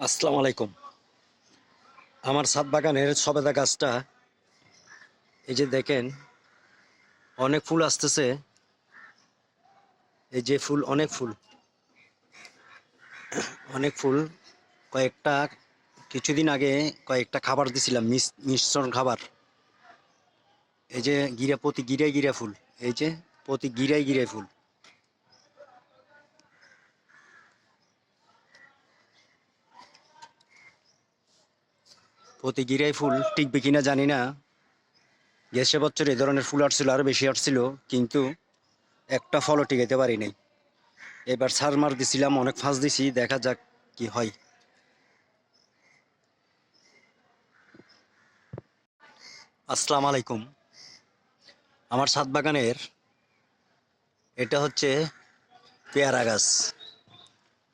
আসসালামু আলাইকুম। আমার ছাদ বাগানের সবেদা গাছটা এই যে দেখেন, অনেক ফুল আসতেছে। এই যে ফুল, অনেক ফুল, অনেক ফুল। কয়েকটা কিছুদিন আগে কয়েকটা খাবার দিছিলাম, মিশ্রণ খাবার। এই যে গিরা, প্রতি গিরায় গিরা ফুল। এই যে প্রতি গিরায় গিরায় ফুল। প্রতি গিরায় ফুল টিকবে কিনা জানি না। গেছে বছর এই ধরনের ফুল আসছিল, আরো বেশি আসছিল, কিন্তু একটা ফলও টিকাইতে পারি নাই। এবার সার মার দিছিলাম, অনেক ফাঁস দিছি, দেখা যাক কি হয়। আসসালামু আলাইকুম। আমার ছাদ বাগানের এটা হচ্ছে পেয়ারা গাছ।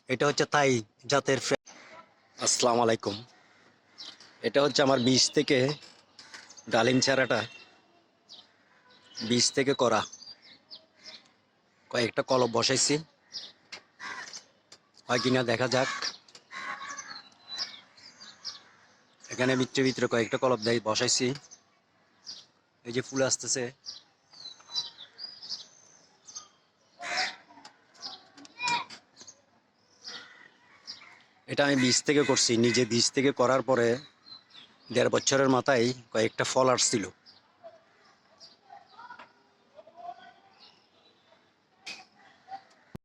এটা হচ্ছে তাই জাতের আসসালামু আলাইকুম। এটা হচ্ছে আমার বীজ থেকে ডালিম চারাটা, বীজ থেকে করা। কয়েকটা কলব বসাইছি, হয় কিনা দেখা যাক। এখানে ভিতরে ভিতরে কয়েকটা কলব বসাইছি। এই যে ফুল আসতেছে। এটা আমি বীজ থেকে করছি, নিজে বীজ থেকে করার পরে ১.৫ বছরের মাথায় কয়েকটা ফল আসছিল।